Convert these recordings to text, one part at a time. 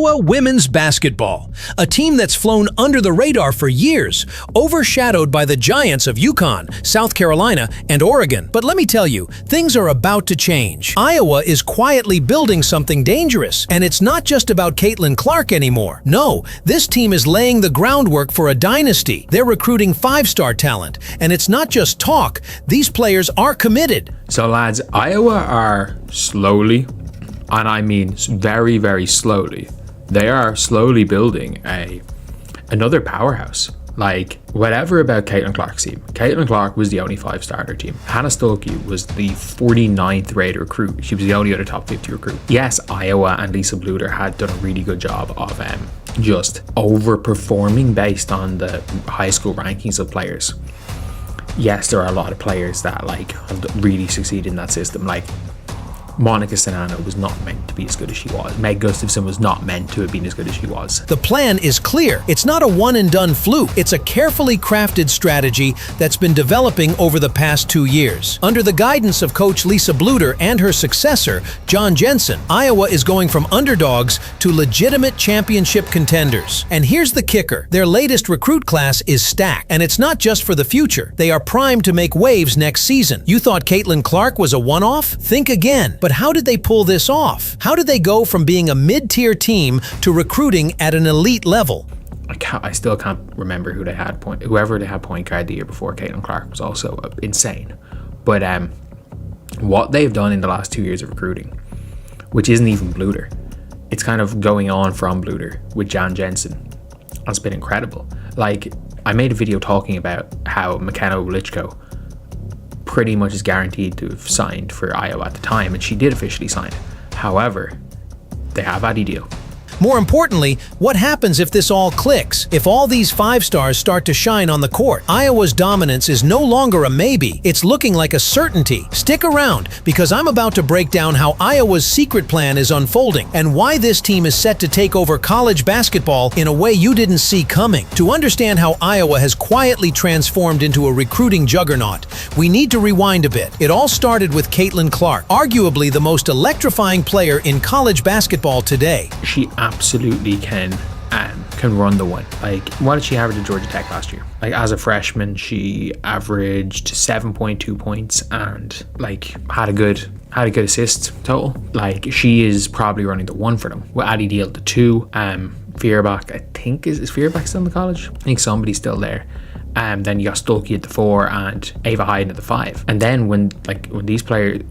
Iowa women's basketball, a team that's flown under the radar for years, overshadowed by the giants of UConn, South Carolina, and Oregon. But let me tell you, things are about to change. Iowa is quietly building something dangerous, and it's not just about Caitlin Clark anymore. No, this team is laying the groundwork for a dynasty. They're recruiting five-star talent, and it's not just talk. These players are committed. So lads, Iowa are slowly, and I mean very, very slowly, they are slowly building another powerhouse. Like, whatever about Caitlin Clark's team. Caitlin Clark was the only five-star on her team. Hannah Stuelke was the 49th rated recruit. She was the only other top 50 recruit. Yes, Iowa and Lisa Bluder had done a really good job of just overperforming based on the high school rankings of players. Yes, there are a lot of players that like have really succeeded in that system. Like, Monica Sanano was not meant to be as good as she was. Meg Gustafson was not meant to have been as good as she was. The plan is clear. It's not a one-and-done fluke. It's a carefully crafted strategy that's been developing over the past 2 years. Under the guidance of Coach Lisa Bluder and her successor, John Jensen, Iowa is going from underdogs to legitimate championship contenders. And here's the kicker. Their latest recruit class is stacked. And it's not just for the future. They are primed to make waves next season. You thought Caitlin Clark was a one-off? Think again. But how did they pull this off? How did they go from being a mid-tier team to recruiting at an elite level? I still can't remember whoever they had point guard the year before Caitlin Clark was also insane. But what they've done in the last 2 years of recruiting, which isn't even Bluder, it's kind of going on from Bluder with John Jensen, has been incredible. Like, I made a video talking about how Makenna Witchko pretty much is guaranteed to have signed for Iowa at the time, and she did officially sign. However, they have Addie deal. More importantly, what happens if this all clicks? If all these five stars start to shine on the court? Iowa's dominance is no longer a maybe. It's looking like a certainty. Stick around, because I'm about to break down how Iowa's secret plan is unfolding and why this team is set to take over college basketball in a way you didn't see coming. To understand how Iowa has quietly transformed into a recruiting juggernaut, we need to rewind a bit. It all started with Caitlin Clark, arguably the most electrifying player in college basketball today. She absolutely can run the one. Like, what did she average at Georgia Tech last year? Like, as a freshman, she averaged 7.2 points and like had a good assist total. Like, she is probably running the one for them. With Addie Deal the two. Feuerbach, I think is Feuerbach still in the college? I think somebody's still there. Then you got Stuelke at the 4 and Ava Hyen at the 5. And then when Witchko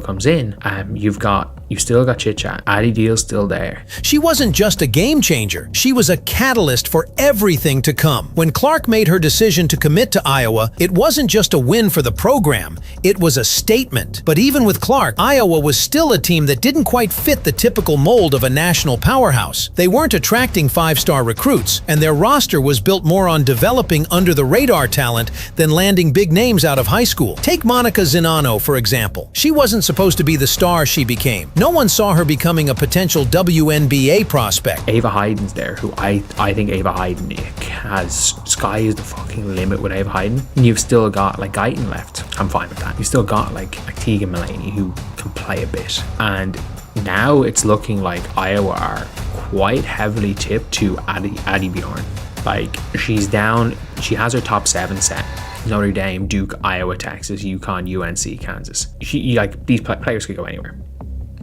comes in, you've still got Chit Chat. Addie Deal's still there. She wasn't just a game changer. She was a catalyst for everything to come. When Clark made her decision to commit to Iowa, it wasn't just a win for the program. It was a statement. But even with Clark, Iowa was still a team that didn't quite fit the typical mold of a national powerhouse. They weren't attracting five-star recruits, and their roster was built more on developing under-the-radar talent than landing big names out of high school. Take Monica Zinano, for example. She wasn't supposed to be the star she became. No one saw her becoming a potential WNBA prospect. Ava Hyen's there, who I think Ava Hyen has sky is the fucking limit with Ava Hyen. And you've still got like Guyton left. I'm fine with that. You've still got like Tegan Mullaney who can play a bit. And now it's looking like Iowa are quite heavily tipped to Addie Bejorn. Like, she's down, she has her top 7 set. Notre Dame, Duke, Iowa, Texas, UConn, UNC, Kansas. These players could go anywhere.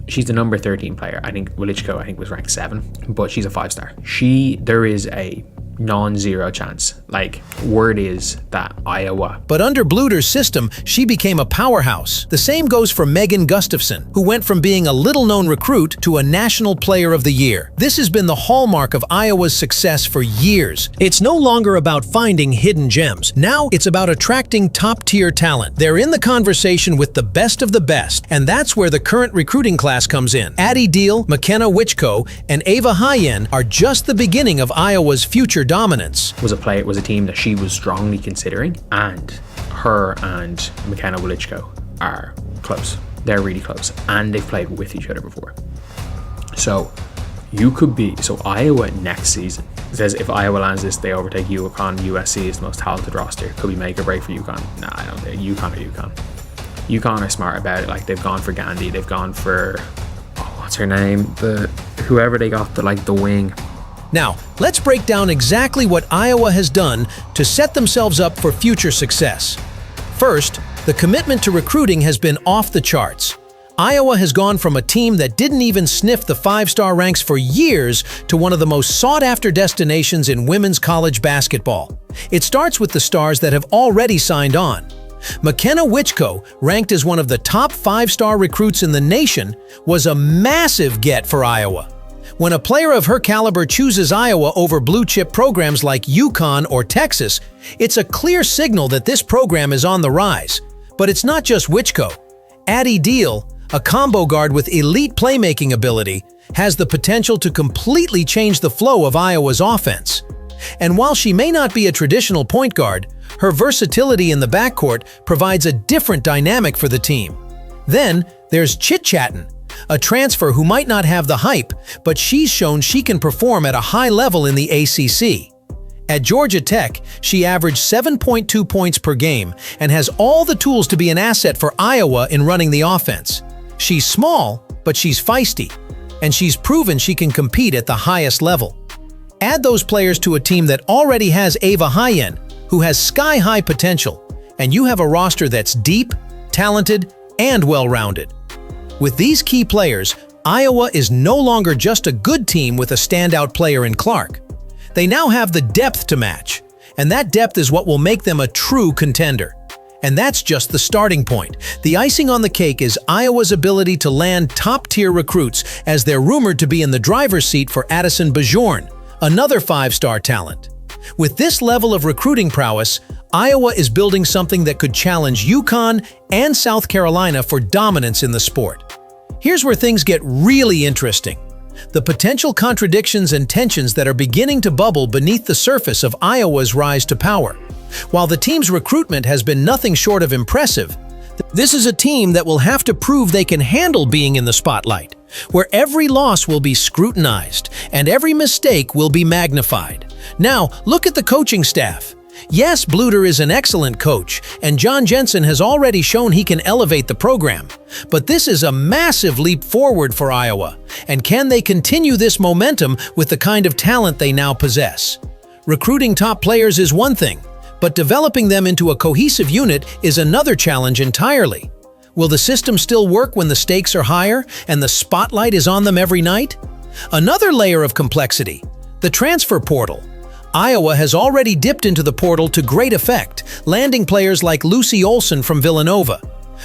She's the number 13 player. I think Witchko was ranked 7, but she's a 5-star. There is a non-zero chance. Like, word is that Iowa. But under Bluder's system, she became a powerhouse. The same goes for Megan Gustafson, who went from being a little-known recruit to a National Player of the Year. This has been the hallmark of Iowa's success for years. It's no longer about finding hidden gems. Now it's about attracting top-tier talent. They're in the conversation with the best of the best, and that's where the current recruiting class comes in. Addie Deal, Makenna Witchko, and Ava Hyen are just the beginning of Iowa's future dominance. Was a team that she was strongly considering, and her and Makenna Witchko are close. They're really close, and they've played with each other before. So Iowa next season says if Iowa lands this, they overtake UConn. USC is the most talented roster. Could we make or break for UConn? Nah, I don't think UConn. UConn are smart about it. Like, they've gone for Gandhi. They've gone for what's her name? The whoever they got, the wing. Now, let's break down exactly what Iowa has done to set themselves up for future success. First, the commitment to recruiting has been off the charts. Iowa has gone from a team that didn't even sniff the five-star ranks for years to one of the most sought-after destinations in women's college basketball. It starts with the stars that have already signed on. Makenna Witchko, ranked as one of the top five-star recruits in the nation, was a massive get for Iowa. When a player of her caliber chooses Iowa over blue-chip programs like UConn or Texas, it's a clear signal that this program is on the rise. But it's not just Witchko. Addie, a combo guard with elite playmaking ability, has the potential to completely change the flow of Iowa's offense. And while she may not be a traditional point guard, her versatility in the backcourt provides a different dynamic for the team. Then there's Chit-Chatin, a transfer who might not have the hype, but she's shown she can perform at a high level in the ACC. At Georgia Tech, she averaged 7.2 points per game and has all the tools to be an asset for Iowa in running the offense. She's small, but she's feisty, and she's proven she can compete at the highest level. Add those players to a team that already has Ava Hyen, who has sky-high potential, and you have a roster that's deep, talented, and well-rounded. With these key players, Iowa is no longer just a good team with a standout player in Clark. They now have the depth to match, and that depth is what will make them a true contender. And that's just the starting point. The icing on the cake is Iowa's ability to land top-tier recruits, as they're rumored to be in the driver's seat for Addison Bejorn, another five-star talent. With this level of recruiting prowess, Iowa is building something that could challenge UConn and South Carolina for dominance in the sport. Here's where things get really interesting. The potential contradictions and tensions that are beginning to bubble beneath the surface of Iowa's rise to power. While the team's recruitment has been nothing short of impressive, this is a team that will have to prove they can handle being in the spotlight, where every loss will be scrutinized and every mistake will be magnified. Now, look at the coaching staff. Yes, Bluder is an excellent coach, and Jensen has already shown he can elevate the program. But this is a massive leap forward for Iowa, and can they continue this momentum with the kind of talent they now possess? Recruiting top players is one thing, but developing them into a cohesive unit is another challenge entirely. Will the system still work when the stakes are higher and the spotlight is on them every night? Another layer of complexity: the transfer portal. Iowa has already dipped into the portal to great effect, landing players like Lucy Olson from Villanova.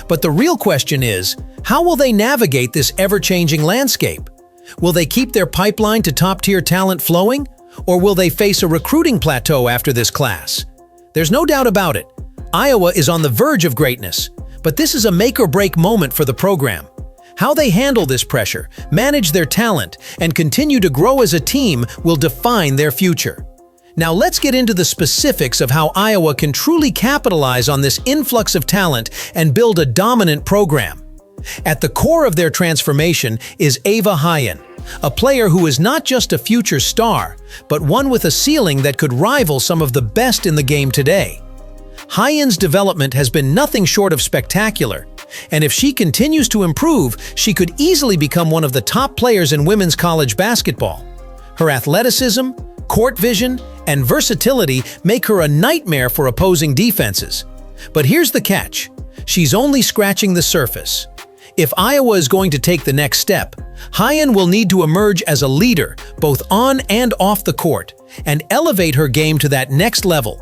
But the real question is, how will they navigate this ever-changing landscape? Will they keep their pipeline to top-tier talent flowing? Or will they face a recruiting plateau after this class? There's no doubt about it. Iowa is on the verge of greatness, but this is a make-or-break moment for the program. How they handle this pressure, manage their talent, and continue to grow as a team will define their future. Now let's get into the specifics of how Iowa can truly capitalize on this influx of talent and build a dominant program. At the core of their transformation is Ava Hyen, a player who is not just a future star, but one with a ceiling that could rival some of the best in the game today. Hyen's development has been nothing short of spectacular, and if she continues to improve, she could easily become one of the top players in women's college basketball. Her athleticism, court vision, and versatility make her a nightmare for opposing defenses. But here's the catch: she's only scratching the surface. If Iowa is going to take the next step, Hyen will need to emerge as a leader, both on and off the court, and elevate her game to that next level.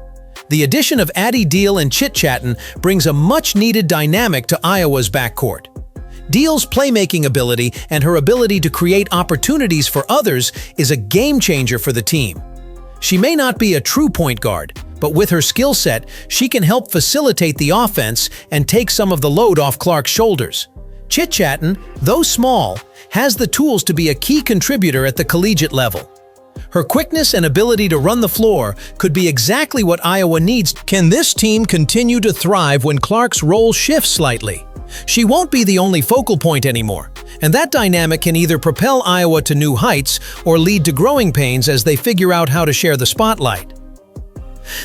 The addition of Addie and Chit-Chatin brings a much-needed dynamic to Iowa's backcourt. Deal's playmaking ability and her ability to create opportunities for others is a game-changer for the team. She may not be a true point guard, but with her skill set, she can help facilitate the offense and take some of the load off Clark's shoulders. Chit-Chatin, though small, has the tools to be a key contributor at the collegiate level. Her quickness and ability to run the floor could be exactly what Iowa needs. Can this team continue to thrive when Clark's role shifts slightly? She won't be the only focal point anymore, and that dynamic can either propel Iowa to new heights or lead to growing pains as they figure out how to share the spotlight.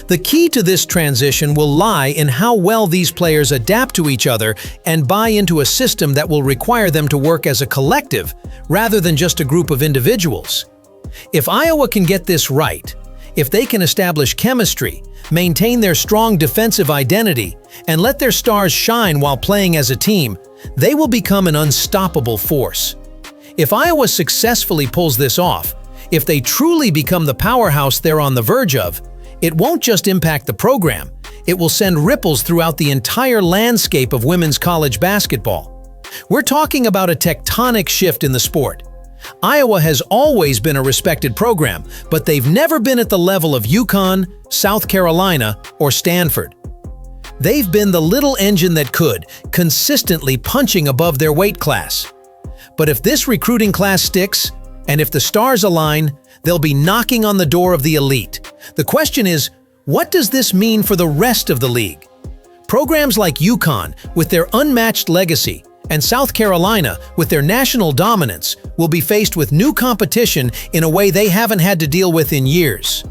The key to this transition will lie in how well these players adapt to each other and buy into a system that will require them to work as a collective rather than just a group of individuals. If Iowa can get this right, if they can establish chemistry, maintain their strong defensive identity, and let their stars shine while playing as a team, they will become an unstoppable force. If Iowa successfully pulls this off, if they truly become the powerhouse they're on the verge of, it won't just impact the program, it will send ripples throughout the entire landscape of women's college basketball. We're talking about a tectonic shift in the sport. Iowa has always been a respected program, but they've never been at the level of UConn, South Carolina, or Stanford. They've been the little engine that could, consistently punching above their weight class. But if this recruiting class sticks, and if the stars align, they'll be knocking on the door of the elite. The question is, what does this mean for the rest of the league? Programs like UConn, with their unmatched legacy, and South Carolina, with their national dominance, will be faced with new competition in a way they haven't had to deal with in years.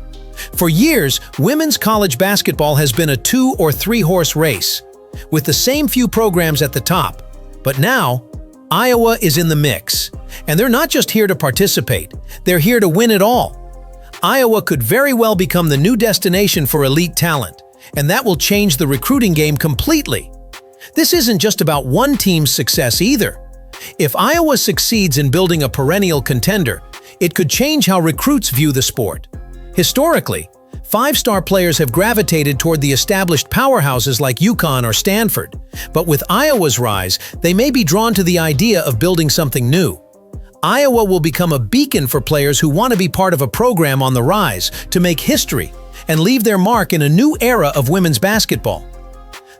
For years, women's college basketball has been a 2- or 3-horse race, with the same few programs at the top. But now, Iowa is in the mix, and they're not just here to participate, they're here to win it all. Iowa could very well become the new destination for elite talent, and that will change the recruiting game completely. This isn't just about one team's success either. If Iowa succeeds in building a perennial contender, it could change how recruits view the sport. Historically, 5-star players have gravitated toward the established powerhouses like UConn or Stanford, but with Iowa's rise, they may be drawn to the idea of building something new. Iowa will become a beacon for players who want to be part of a program on the rise, to make history, and leave their mark in a new era of women's basketball.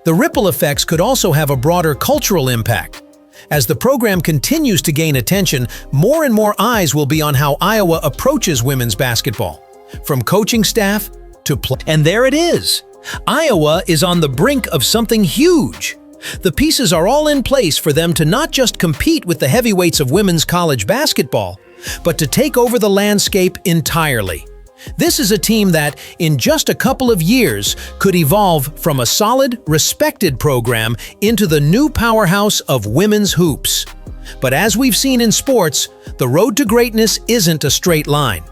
The ripple effects could also have a broader cultural impact. As the program continues to gain attention, more and more eyes will be on how Iowa approaches women's basketball, from coaching staff to play. And there it is! Iowa is on the brink of something huge. The pieces are all in place for them to not just compete with the heavyweights of women's college basketball, but to take over the landscape entirely. This is a team that, in just a couple of years, could evolve from a solid, respected program into the new powerhouse of women's hoops. But as we've seen in sports, the road to greatness isn't a straight line.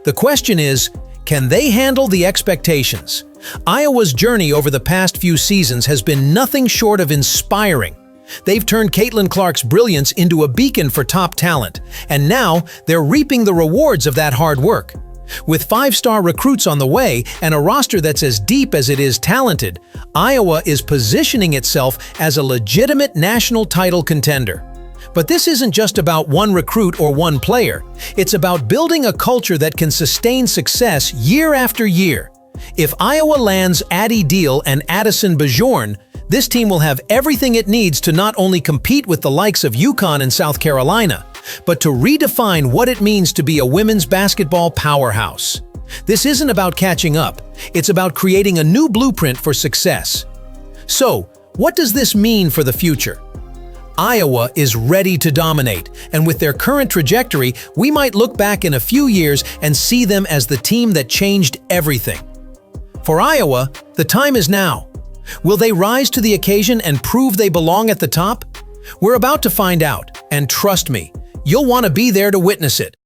The question is, can they handle the expectations? Iowa's journey over the past few seasons has been nothing short of inspiring. They've turned Caitlin Clark's brilliance into a beacon for top talent, and now they're reaping the rewards of that hard work. With 5-star recruits on the way and a roster that's as deep as it is talented, Iowa is positioning itself as a legitimate national title contender. But this isn't just about one recruit or one player. It's about building a culture that can sustain success year after year. If Iowa lands Addie and Addison Bejorn, this team will have everything it needs to not only compete with the likes of UConn and South Carolina, but to redefine what it means to be a women's basketball powerhouse. This isn't about catching up, it's about creating a new blueprint for success. So, what does this mean for the future? Iowa is ready to dominate, and with their current trajectory, we might look back in a few years and see them as the team that changed everything. For Iowa, the time is now. Will they rise to the occasion and prove they belong at the top? We're about to find out, and trust me, you'll want to be there to witness it.